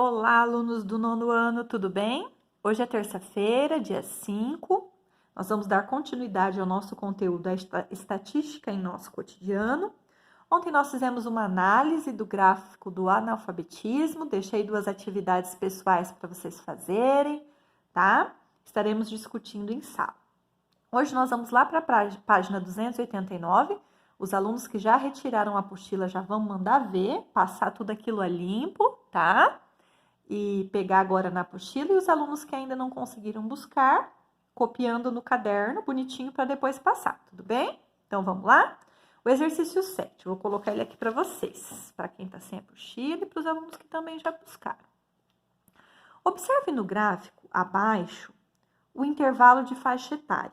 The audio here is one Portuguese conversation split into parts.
Olá, alunos do nono ano, tudo bem? Hoje é terça-feira, dia 5. Nós vamos dar continuidade ao nosso conteúdo da estatística em nosso cotidiano. Ontem nós fizemos uma análise do gráfico do analfabetismo, deixei 2 atividades pessoais para vocês fazerem, tá? Estaremos discutindo em sala. Hoje nós vamos lá para a página 289. Os alunos que já retiraram a apostila já vão mandar ver, passar tudo aquilo a limpo, tá? E pegar agora na apostila, e os alunos que ainda não conseguiram buscar, copiando no caderno, bonitinho, para depois passar, tudo bem? Então, vamos lá? O exercício 7, eu vou colocar ele aqui para vocês, para quem está sem apostila e para os alunos que também já buscaram. Observe no gráfico, abaixo, o intervalo de faixa etária,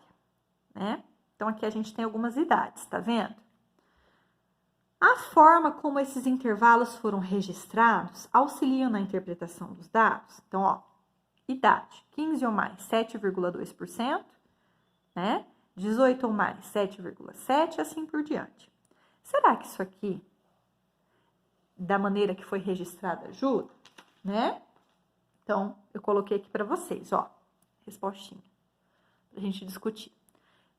né? Então, aqui a gente tem algumas idades, tá vendo? A forma como esses intervalos foram registrados auxilia na interpretação dos dados. Então, ó, idade, 15 ou mais, 7,2%, né? 18 ou mais, 7,7%, assim por diante. Será que isso aqui, da maneira que foi registrada, ajuda? Né? Então, eu coloquei aqui para vocês, ó, respostinha, pra gente discutir.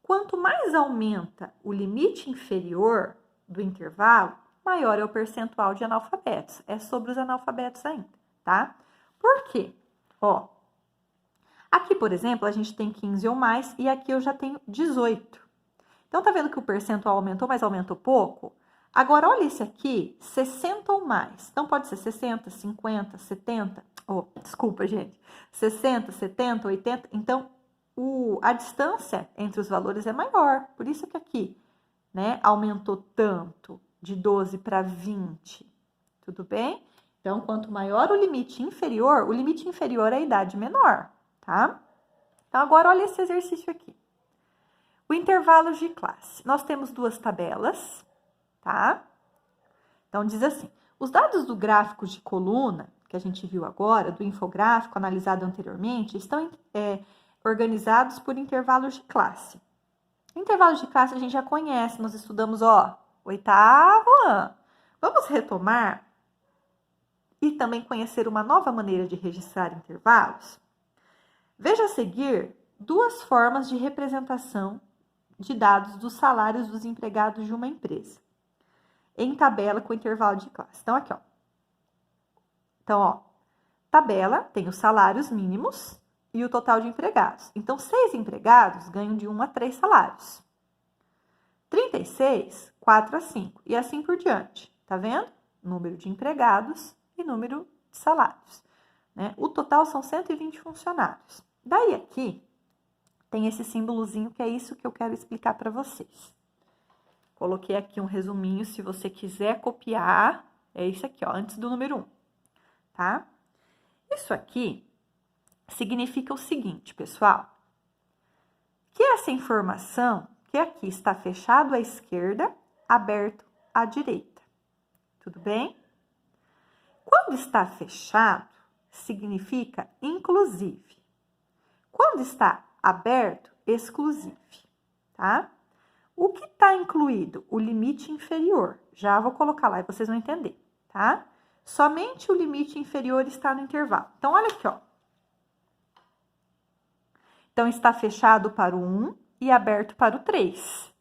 Quanto mais aumenta o limite inferior do intervalo, maior é o percentual de analfabetos. É sobre os analfabetos ainda, tá? Por quê? Ó, aqui, por exemplo, a gente tem 15 ou mais e aqui eu já tenho 18. Então, tá vendo que o percentual aumentou, mas aumentou pouco? Agora, olha esse aqui, 60 ou mais. Então, pode ser 60, 50, 70. Oh, desculpa, gente. 60, 70, 80. Então, a distância entre os valores é maior. Por isso que aqui, né, aumentou tanto, de 12 para 20, tudo bem? Então, quanto maior o limite inferior é a idade menor, tá? Então, agora olha esse exercício aqui. O intervalo de classe. Nós temos 2 tabelas, tá? Então, diz assim, os dados do gráfico de coluna, que a gente viu agora, do infográfico analisado anteriormente, estão organizados por intervalos de classe. Intervalos de classe a gente já conhece, nós estudamos, ó, 8º ano. Vamos retomar e também conhecer uma nova maneira de registrar intervalos? Veja a seguir 2 formas de representação de dados dos salários dos empregados de uma empresa, em tabela com intervalo de classe. Então, aqui, ó. Então, ó, tabela tem os salários mínimos e o total de empregados. Então, 6 empregados ganham de 1 a 3 salários. 36, 4 a 5. E assim por diante. Tá vendo? Número de empregados e número de salários. Né? O total são 120 funcionários. Daí aqui, tem esse símbolozinho que é isso que eu quero explicar para vocês. Coloquei aqui um resuminho, se você quiser copiar, é isso aqui, ó, antes do número 1. Tá? Isso aqui significa o seguinte, pessoal, que essa informação, que aqui está fechado à esquerda, aberto à direita. Tudo bem? Quando está fechado, significa inclusive. Quando está aberto, exclusive, tá? O que está incluído? O limite inferior. Já vou colocar lá e vocês vão entender, tá? Somente o limite inferior está no intervalo. Então, olha aqui, ó. Então, está fechado para o 1 e aberto para o 3,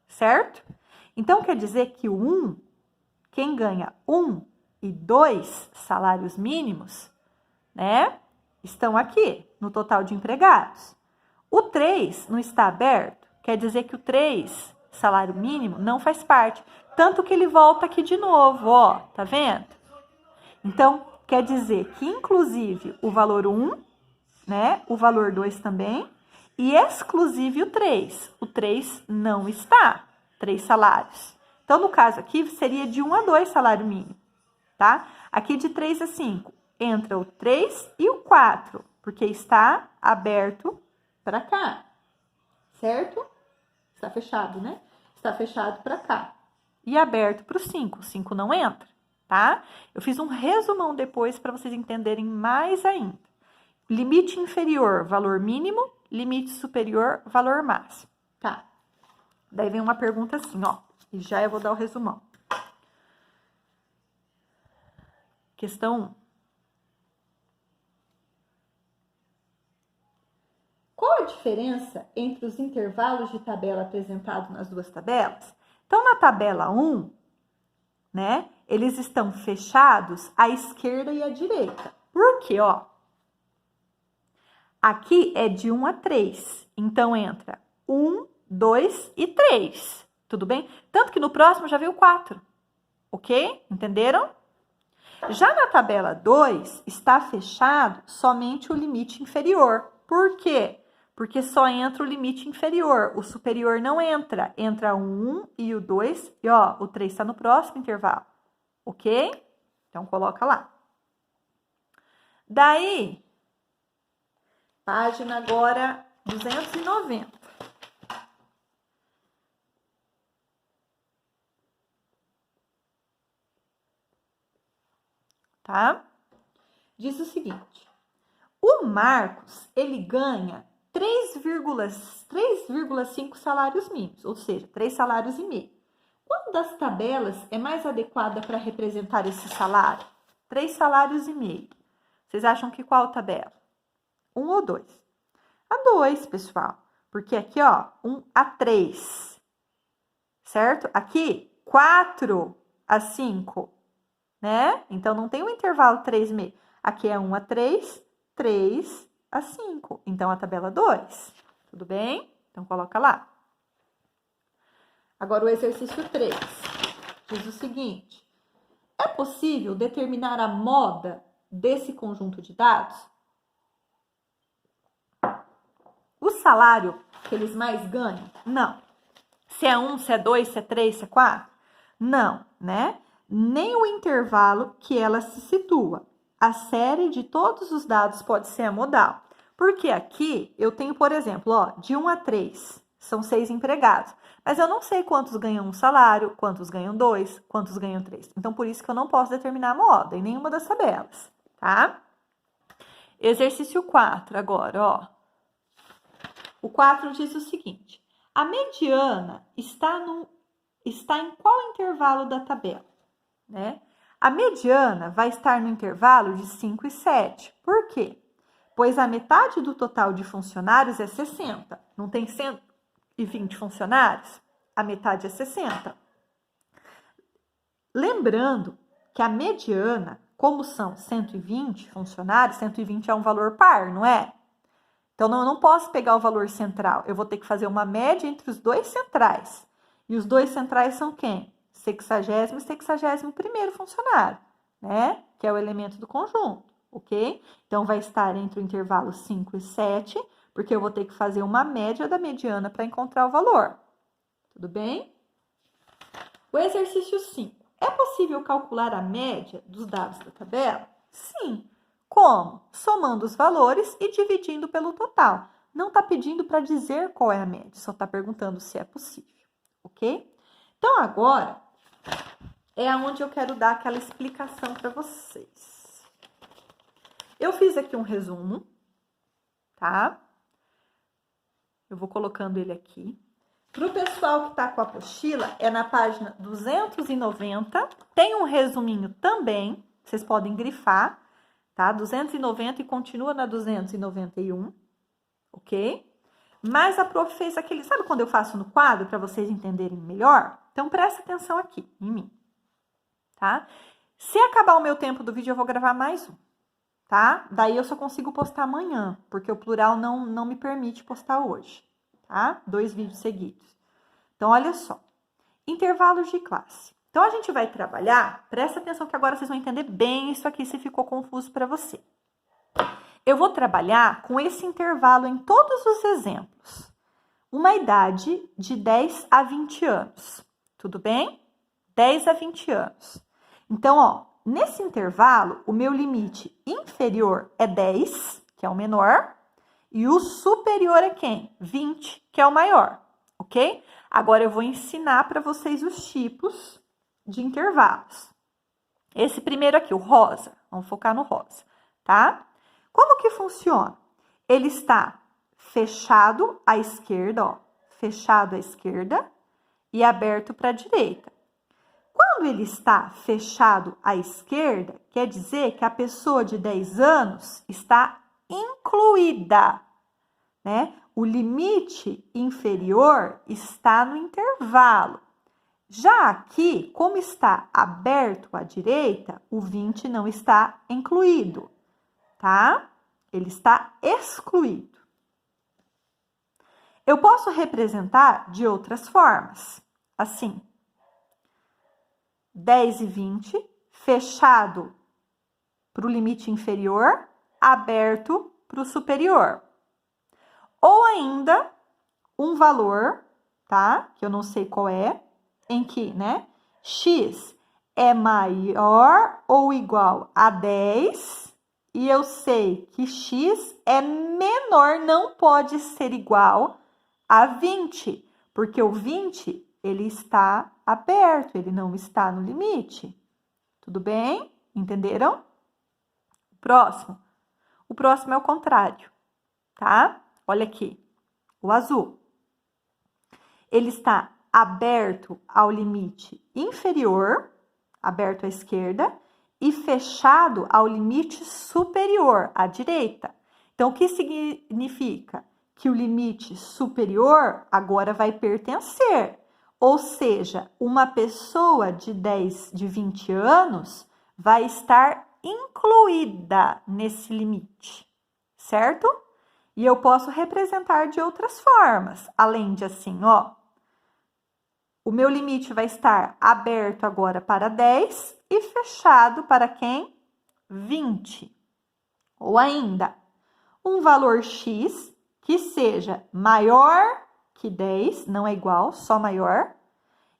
certo? Então, quer dizer que o 1, quem ganha 1 e 2 salários mínimos, né, estão aqui no total de empregados. O 3 não está aberto, quer dizer que o 3, salário mínimo, não faz parte. Tanto que ele volta aqui de novo, ó, tá vendo? Então, quer dizer que, inclusive, o valor 1, né, o valor 2 também, e exclusive o 3. O 3 não está, 3 salários. Então, no caso aqui, seria de 1 a 2 salário mínimo, tá? Aqui de 3 a 5, entra o 3 e o 4, porque está aberto para cá, certo? Está fechado, né? Está fechado para cá. E aberto para o 5. O 5 não entra, tá? Eu fiz um resumão depois para vocês entenderem mais ainda. Limite inferior, valor mínimo. Limite superior, valor máximo. Tá. Daí vem uma pergunta assim, ó. E já eu vou dar o resumão. Questão 1. diferença entre os intervalos de tabela apresentados nas duas tabelas? Então, na tabela 1, né, eles estão fechados à esquerda e à direita. Por quê, ó? Aqui é de 1 a 3, então entra 1, 2 e 3, tudo bem? Tanto que no próximo já veio 4, ok? Entenderam? Já na tabela 2, está fechado somente o limite inferior. Por quê? Porque só entra o limite inferior, o superior não entra. Entra o 1 e o 2, e ó, o 3 está no próximo intervalo, ok? Então, coloca lá. Daí, página agora 290. Tá? Diz o seguinte: o Marcos, ele ganha 3,5 salários mínimos, ou seja, 3 salários e meio. Qual das tabelas é mais adequada para representar esse salário? 3 salários e meio. Vocês acham que qual tabela? 1 ou 2? A 2, pessoal. Porque aqui, ó, 1 a 3. Certo? Aqui, 4 a 5. Né? Então, não tem um intervalo 3,5. Aqui é 1 a 3, 3 a 5. Então, a tabela 2. Tudo bem? Então, coloca lá. Agora, o exercício 3 diz o seguinte: é possível determinar a moda desse conjunto de dados? O salário que eles mais ganham? Não. Se é 1, se é 2, se é 3, se é 4? Não, né? Nem o intervalo que ela se situa. A série de todos os dados pode ser a modal. Porque aqui eu tenho, por exemplo, ó, de 1 a 3, são 6 empregados. Mas eu não sei quantos ganham um salário, quantos ganham 2, quantos ganham 3. Então, por isso que eu não posso determinar a moda em nenhuma das tabelas, tá? Exercício 4 agora, ó. O 4 diz o seguinte: a mediana está em qual intervalo da tabela? Né? A mediana vai estar no intervalo de 5 e 7. Por quê? Pois a metade do total de funcionários é 60. Não tem 120 funcionários? A metade é 60. Lembrando que a mediana, como são 120 funcionários, 120 é um valor par, não é? Então, eu não posso pegar o valor central. Eu vou ter que fazer uma média entre os dois centrais. E os dois centrais são quem? 60º e 61º funcionário, né? Que é o elemento do conjunto, ok? Então, vai estar entre o intervalo 5 e 7, porque eu vou ter que fazer uma média da mediana para encontrar o valor. Tudo bem? O exercício 5. É possível calcular a média dos dados da tabela? Sim. Como? Somando os valores e dividindo pelo total. Não está pedindo para dizer qual é a média, só está perguntando se é possível, ok? Então, agora é onde eu quero dar aquela explicação para vocês. Eu fiz aqui um resumo, tá? Eu vou colocando ele aqui. Para o pessoal que está com a apostila, é na página 290. Tem um resuminho também, vocês podem grifar, tá? 290 e continua na 291, ok? Mas a prof fez aquele... Sabe quando eu faço no quadro para vocês entenderem melhor? Então, presta atenção aqui em mim, tá? Se acabar o meu tempo do vídeo, eu vou gravar mais um, tá? Daí eu só consigo postar amanhã, porque o plural não me permite postar hoje, tá? 2 vídeos seguidos. Então, olha só. Intervalos de classe. Então, a gente vai trabalhar... Presta atenção que agora vocês vão entender bem isso aqui, se ficou confuso para você. Eu vou trabalhar com esse intervalo em todos os exemplos. Uma idade de 10 a 20 anos. Tudo bem? 10 a 20 anos. Então, ó, nesse intervalo, o meu limite inferior é 10, que é o menor, e o superior é quem? 20, que é o maior, ok? Agora, eu vou ensinar para vocês os tipos de intervalos. Esse primeiro aqui, o rosa, vamos focar no rosa, tá? Como que funciona? Ele está fechado à esquerda, ó, fechado à esquerda e aberto para a direita. Quando ele está fechado à esquerda, quer dizer que a pessoa de 10 anos está incluída, né? O limite inferior está no intervalo. Já aqui, como está aberto à direita, o 20 não está incluído, tá? Ele está excluído. Eu posso representar de outras formas, assim. 10 e 20, fechado para o limite inferior, aberto para o superior. Ou ainda, um valor, tá? Que eu não sei qual é, em que, né? X é maior ou igual a 10 e eu sei que X é menor, não pode ser igual a 20, porque o 20, ele está aberto, ele não está no limite. Tudo bem? Entenderam? Próximo. O próximo é o contrário, tá? Olha aqui, o azul. Ele está aberto ao limite inferior, aberto à esquerda, e fechado ao limite superior, à direita. Então, o que significa? Que o limite superior agora vai pertencer. Ou seja, uma pessoa de 20 anos vai estar incluída nesse limite, certo? E eu posso representar de outras formas, além de assim, ó. O meu limite vai estar aberto agora para 10 e fechado para quem? 20. Ou ainda, um valor X que seja maior que 10, não é igual, só maior.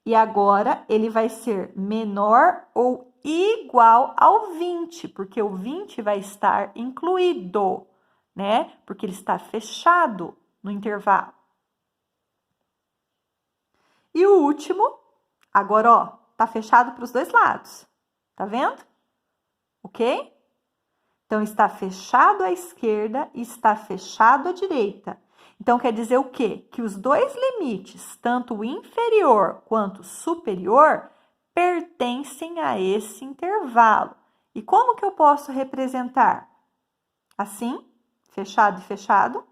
E agora ele vai ser menor ou igual ao 20, porque o 20 vai estar incluído, né? Porque ele está fechado no intervalo. E o último, agora, ó, tá fechado para os dois lados. Tá vendo? Ok? Então, está fechado à esquerda e está fechado à direita. Então, quer dizer o quê? Que os dois limites, tanto o inferior quanto o superior, pertencem a esse intervalo. E como que eu posso representar? Assim, fechado e fechado,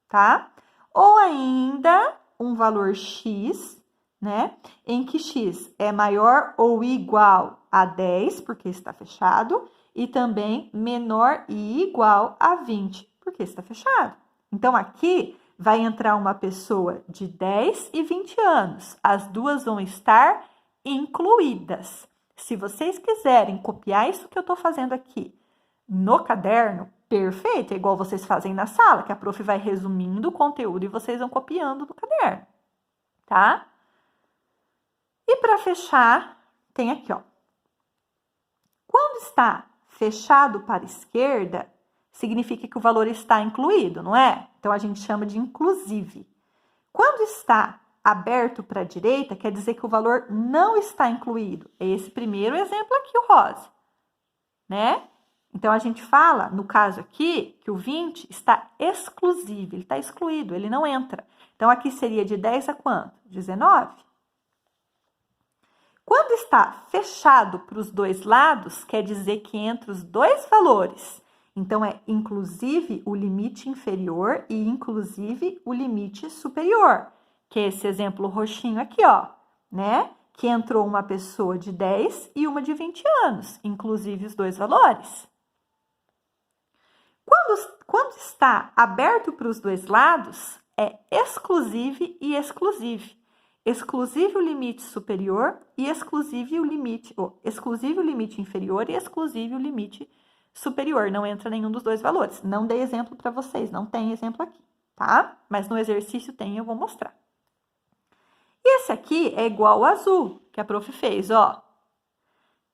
tá? Ou ainda um valor X, né? Em que X é maior ou igual a 10, porque está fechado, e também menor e igual a 20, porque está fechado. Então, aqui vai entrar uma pessoa de 10 e 20 anos. As duas vão estar incluídas. Se vocês quiserem copiar isso que eu estou fazendo aqui no caderno, perfeito, é igual vocês fazem na sala, que a prof vai resumindo o conteúdo e vocês vão copiando do caderno, tá? E para fechar, tem aqui, ó. Quando está fechado para a esquerda, significa que o valor está incluído, não é? Então, a gente chama de inclusive. Quando está aberto para a direita, quer dizer que o valor não está incluído. É esse primeiro exemplo aqui, o rosa, né? Então, a gente fala, no caso aqui, que o 20 está exclusivo, ele está excluído, ele não entra. Então, aqui seria de 10 a quanto? 19. Quando está fechado para os dois lados, quer dizer que entre os dois valores. Então, é inclusive o limite inferior e inclusive o limite superior, que é esse exemplo roxinho aqui, ó, né? Que entrou uma pessoa de 10 e uma de 20 anos, inclusive os dois valores. Quando está aberto para os dois lados, é exclusive e exclusive. Exclusive o limite superior e exclusive o limite, exclusive o limite inferior e exclusive o limite superior. Não entra nenhum dos dois valores. Não dei exemplo para vocês, não tem exemplo aqui, tá? Mas no exercício tem, eu vou mostrar. E esse aqui é igual ao azul, que a prof fez, ó.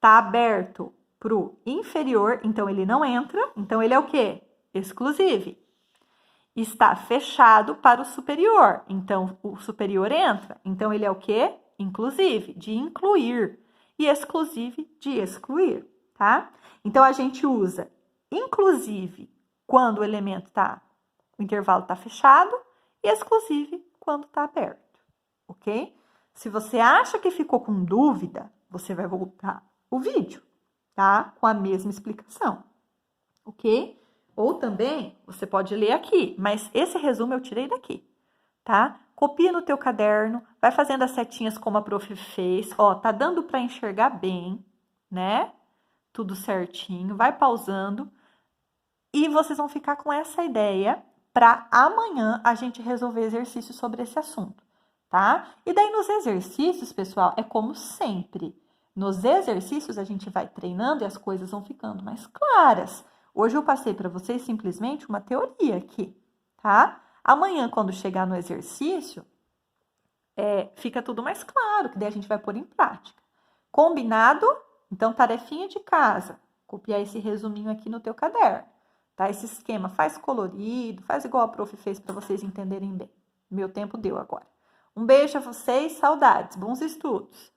Tá aberto pro inferior, então ele não entra. Então, ele é o quê? Exclusive. Está fechado para o superior, então o superior entra. Então, ele é o quê? Inclusive, de incluir. E exclusive, de excluir, tá? Então, a gente usa inclusive quando o elemento tá, o intervalo está fechado, e exclusive quando está aberto, ok? Se você acha que ficou com dúvida, você vai voltar o vídeo, tá? Com a mesma explicação, ok? Ou também, você pode ler aqui, mas esse resumo eu tirei daqui, tá? Copia no teu caderno, vai fazendo as setinhas como a prof fez. Ó, tá dando para enxergar bem, né? Tudo certinho. Vai pausando. E vocês vão ficar com essa ideia para amanhã a gente resolver exercícios sobre esse assunto, tá? E daí nos exercícios, pessoal, é como sempre. Nos exercícios a gente vai treinando e as coisas vão ficando mais claras. Hoje eu passei para vocês simplesmente uma teoria aqui, tá? Amanhã, quando chegar no exercício, fica tudo mais claro, que daí a gente vai pôr em prática. Combinado? Então, tarefinha de casa. Copiar esse resuminho aqui no teu caderno. Tá? Esse esquema faz colorido, faz igual a prof fez para vocês entenderem bem. Meu tempo deu agora. Um beijo a vocês, saudades, bons estudos!